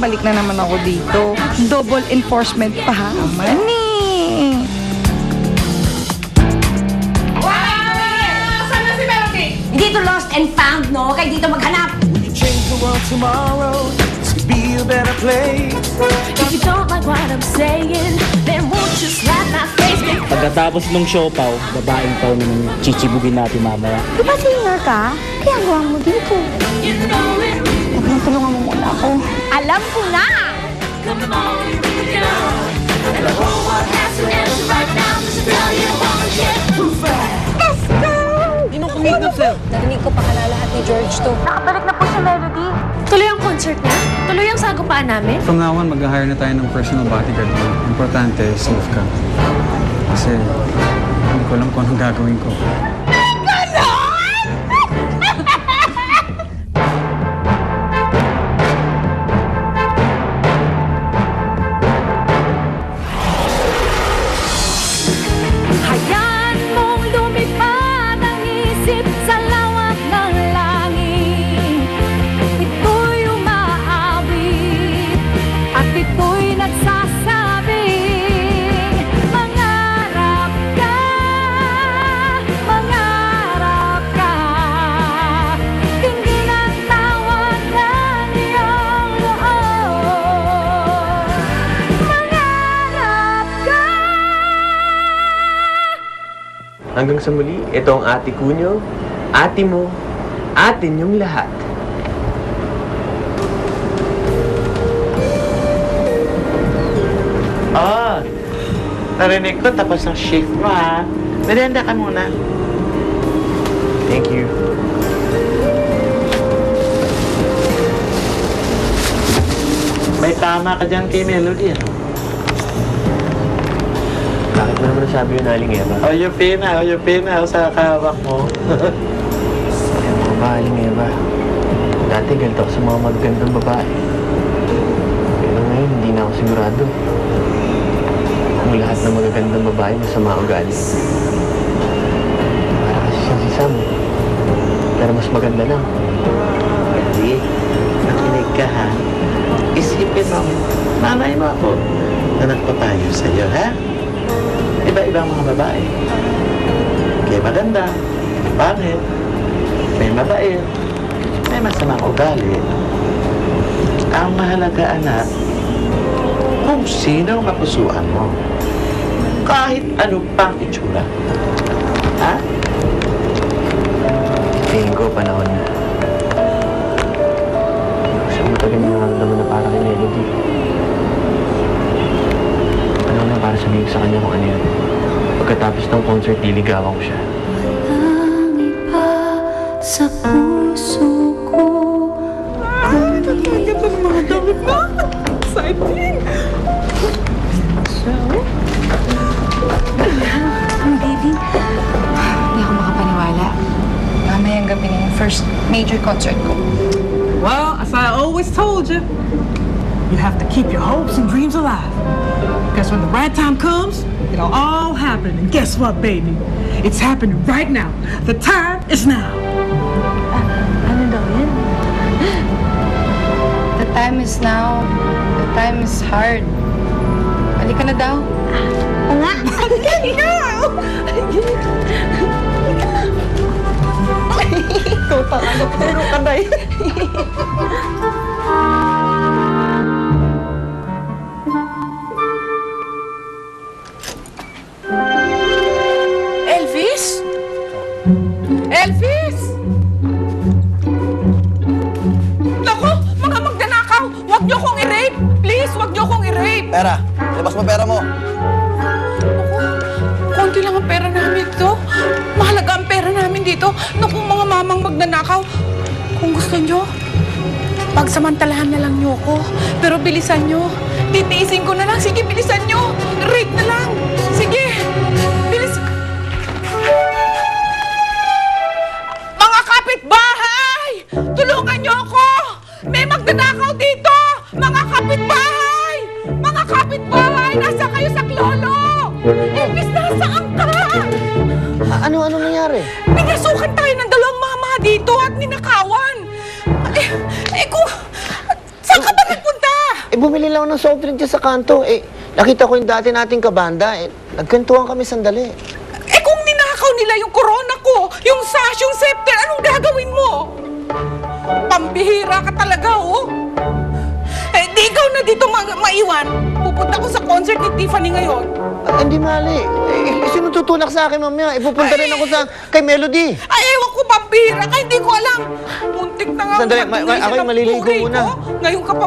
babalik na naman ako dito. Double enforcement pa ha, mani. Saan na si Melody? Dito lost and found, no? Kaya dito maghanap. You change the world tomorrow to be a better place. If you don't like what I'm saying, then won't you slap my face? Pagkatapos nung siopaw, babaeng pao naman yung chichibugin natin mamaya. Di ba singer ka? Kaya gawa mo dito. You know it. Tulungan mo muna ako. Alam ko na! Come on, girl. And the whole world has to answer right now. Just tell you wanna get Let's go! Sino kumigap, sir? Narinig ko pa lahat ni George to. Nakabalik na po si Melody. Tuloy ang concert na? Tuloy ang sagupaan namin? From now on, mag-hire na tayo ng personal bodyguard mo. Importante, safe ka. Kasi, hindi ko alam kung anong gagawin ko. Hayaan mong lumipad ang isip sa lawak ng langit. Ito'y umaawit at ito'y nagsasabing mangarap ka, mangarap ka. Tingin ang tawag ng iyong loob. Mangarap ka. Hanggang sa muli, ito ang ate Kunyo, ate mo, atin yung lahat. Oh, narinig ko tapos ang shift mo ha. Merienda ka muna. Thank you. May tama ka dyan kay Melody. Ano? Bakit mo naman nasabi yun, Aling Eva? O yung pina sa kahawak mo. Ayaw mo ba, Aling Eva? Dati galit ako sa mga magagandang babae. Pero ngayon, hindi na ako sigurado. Kung lahat ng magagandang babae masama ugali. Para kasi siyang si Sam. Pero mas maganda lang. Hindi. Nakinig ka ha. Isipin mo, nanay mo ako na nagpapayo sa'yo ha. Iba-iba ang mga babae. Kaya maganda, pangit, may mabait, may masamang ugali. Ang mahalaga, anak, kung sino ang mapusuan mo. Kahit ano pang itsura. Ha? Tingin ko, panahon na. Gusto ko matagal na nararamdaman na para kay Melody. Panahon na para sabihin ko sa kanya kung ano yun. Pagkatapos ng concert, liligawan ko siya. Langit pa sa puso ko. Ganda ng mga damit mo. Exciting! Baby, hindi ako makapaniwala. Mamayang gabi na yung first major concert ko. Well, as I always told you, you have to keep your hopes and dreams alive. Because when the right time comes, it'll all happen. And guess what, baby? It's happening right now. The time is now. Ano daw yan? The time is now. The time is hard. Halika na daw. Ikaw talaga, pero ka na eh. Elvis? Elvis? Naku, mga magnanakaw! Huwag niyo kong i-rape! Please, huwag niyo kong i-rape! Pera! Ilabas mo pera mo! Naku, konti lang ang pera namin dito. Mahalaga ang pera namin dito. Naku, mga mamang magnanakaw. Kung gusto niyo, pagsamantalahan na lang niyo ako. Pero bilisan niyo. Titiisin ko na lang. Sige, bilisan niyo. Rape na lang. Sige. Bilis. Mga kapitbahay! Tulungan niyo ako! May magnanakaw dito! Mga kapitbahay! Mga kapitbahay! Nasa kayo sa klolo! Elvis, nasaan ka? Ano nangyari? Pinasukan tayo ng dalawang mama dito at ninakawan. Kung... Saan ka ba nagpunta? bumili lang ako ng soft drink dyan sa kanto. Nakita ko yung dati nating kabanda. Nagkwentuhan kami sandali. Eh kung ninakaw nila yung corona ko, yung sash, yung scepter, anong gagawin mo? Pambihira ka talaga, oh. Eh, di ikaw na dito maiwan. Pupunta ko sa concert ni Tiffany ngayon. Hindi mali. Sino tutulak sa akin mamaya? Pupunta rin ako kay Melody. Ay, ewan ko, pambihira ka, hindi ko alam. Muntik na nga. Sandali, matulay ako'y ng maliligo buhay muna. ko. Ngayon ka pa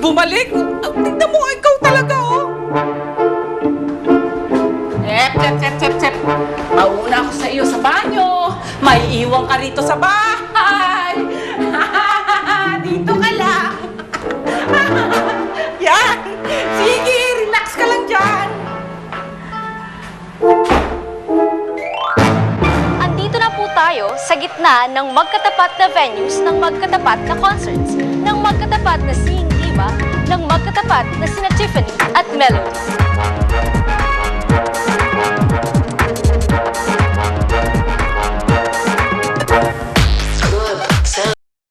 bumalik. Tignan mo, ikaw talaga, oh. Sep. Mauna ako sa iyo sa banyo. May iwan ka rito sa bahay. Dito ka lang. Yan. Sige, relax ka lang dyan. Andito na po tayo sa gitna ng magkatapat na venues ng magkatapat na concerts, ng magkatapat na Seeing Diva, ng magkatapat na sina Tiffany at Melody.